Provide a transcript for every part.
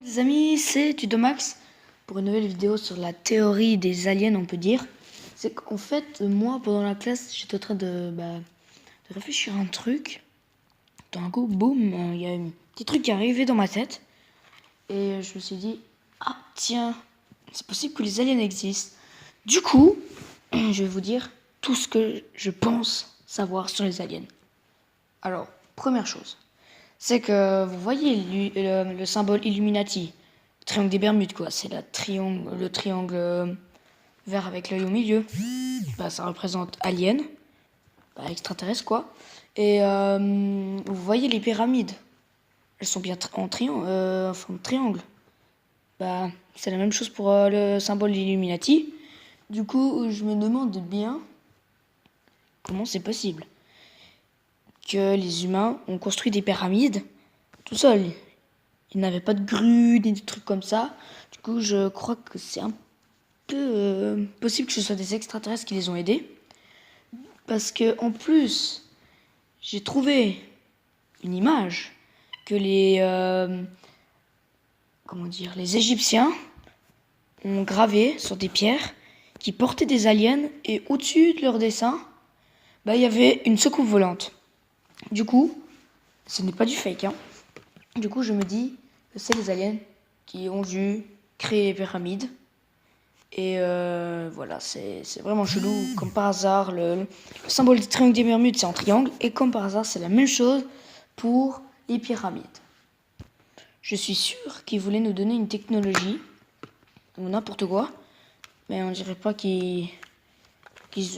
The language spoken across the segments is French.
Les amis, c'est Tudomax pour une nouvelle vidéo sur la théorie des aliens, on peut dire. C'est qu'en fait, moi, pendant la classe, j'étais en train de réfléchir à un truc. D'un coup, boum, il y a un petit truc qui est arrivé dans ma tête. Et je me suis dit, ah tiens, c'est possible que les aliens existent. Du coup, je vais vous dire tout ce que je pense savoir sur les aliens. Alors, première chose, c'est que vous voyez le symbole Illuminati, le triangle des Bermudes, quoi. C'est le triangle vert avec l'œil au milieu. Ça représente alien, extraterrestre, quoi. Et vous voyez les pyramides, elles sont bien en forme de triangle. C'est la même chose pour le symbole Illuminati. Du coup, je me demande bien comment c'est possible que les humains ont construit des pyramides tout seuls. Ils n'avaient pas de grue, ni des trucs comme ça. Du coup, je crois que c'est un peu possible que ce soit des extraterrestres qui les ont aidés. Parce que en plus, j'ai trouvé une image que les Égyptiens ont gravé sur des pierres qui portaient des aliens, et au-dessus de leur dessin, il y avait une soucoupe volante. Du coup, ce n'est pas du fake, hein. Du coup, je me dis que c'est les aliens qui ont dû créer les pyramides. Et voilà, c'est vraiment chelou. Comme par hasard, le symbole du triangle des Bermudes, c'est en triangle. Et comme par hasard, c'est la même chose pour les pyramides. Je suis sûr qu'ils voulaient nous donner une technologie, ou n'importe quoi. Mais on dirait pas qu'ils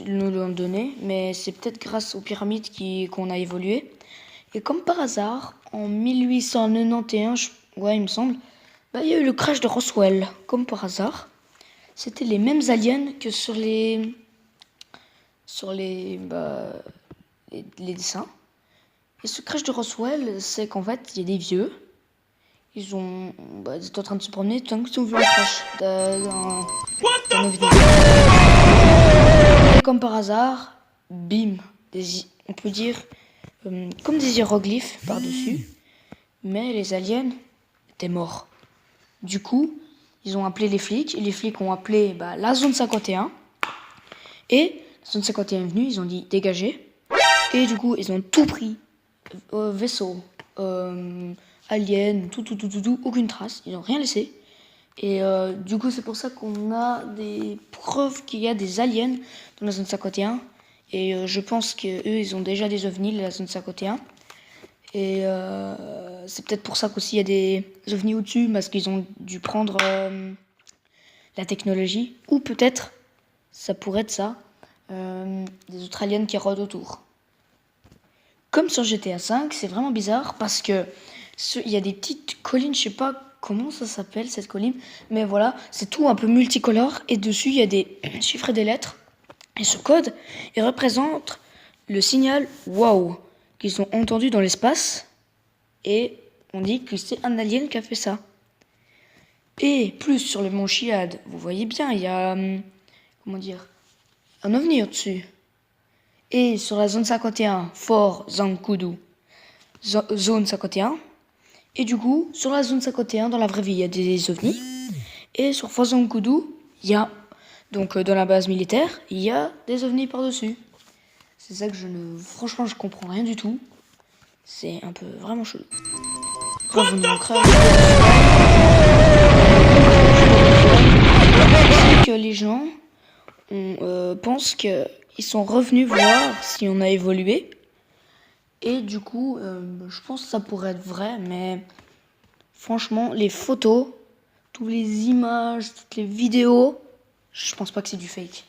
nous l'ont donné. Mais c'est peut-être grâce aux pyramides qu'on a évolué. Et comme par hasard, en 1891, il me semble, il y a eu le crash de Roswell. Comme par hasard, c'était les mêmes aliens que sur les dessins. Et ce crash de Roswell, c'est qu'en fait, il y a des vieux. Ils étaient en train de se promener tant qu'ils ont vu le crash d'un ovni. Et comme par hasard, bim, on peut dire comme des hiéroglyphes par-dessus. Mais les aliens étaient morts. Du coup, ils ont appelé les flics. Et les flics ont appelé la zone 51. Et la zone 51 est venue, ils ont dit dégagez. Et du coup, ils ont tout pris. Vaisseau, alien, tout, aucune trace. Ils n'ont rien laissé. Et du coup, c'est pour ça qu'on a des preuves qu'il y a des aliens dans la zone 51. Et je pense qu'eux, ils ont déjà des ovnis, la zone 51. Et c'est peut-être pour ça qu'aussi il y a des ovnis au-dessus, parce qu'ils ont dû prendre la technologie. Ou peut-être, ça pourrait être ça, des autres aliens qui rôdent autour. Comme sur GTA V, c'est vraiment bizarre parce que il y a des petites collines, je sais pas comment ça s'appelle cette colline, mais voilà, c'est tout un peu multicolore et dessus il y a des chiffres et des lettres. Et ce code, il représente le signal wow qu'ils ont entendu dans l'espace, et on dit que c'est un alien qui a fait ça. Et plus sur le mont Chiad, vous voyez bien, il y a un ovni au-dessus. Et sur la zone 51, Fort Zancudo, zone 51. Et du coup, sur la zone 51, dans la vraie vie, il y a des ovnis. Et sur Fort Zancudo, il y a, donc dans la base militaire, il y a des ovnis par-dessus. C'est ça que franchement, je comprends rien du tout. C'est un peu vraiment chelou. Après, vous nous montrez que les gens pensent qu'ils sont revenus voir si on a évolué. Et du coup, je pense que ça pourrait être vrai, mais franchement, les photos, toutes les images, toutes les vidéos, je pense pas que c'est du fake.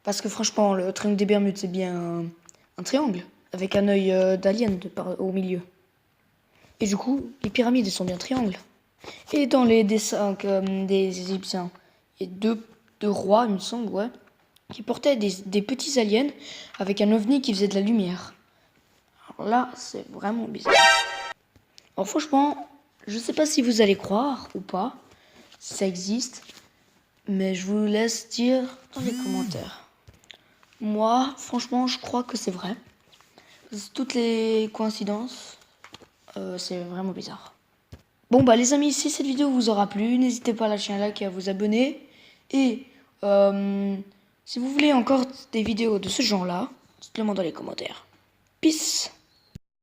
Parce que franchement, le triangle des Bermudes, c'est bien un triangle, avec un œil d'alien au milieu. Et du coup, les pyramides, elles sont bien triangles. Et dans les dessins des Égyptiens, il y a deux rois, il me semble, ouais, qui portaient des petits aliens avec un ovni qui faisait de la lumière. Alors là, c'est vraiment bizarre. Alors franchement, je sais pas si vous allez croire ou pas, si ça existe, mais je vous laisse dire dans les commentaires. Moi, franchement, je crois que c'est vrai. Toutes les coïncidences, c'est vraiment bizarre. Bon bah les amis, si cette vidéo vous aura plu, n'hésitez pas à lâcher un like et à vous abonner. Et si vous voulez encore des vidéos de ce genre-là, dites-le moi dans les commentaires. Peace!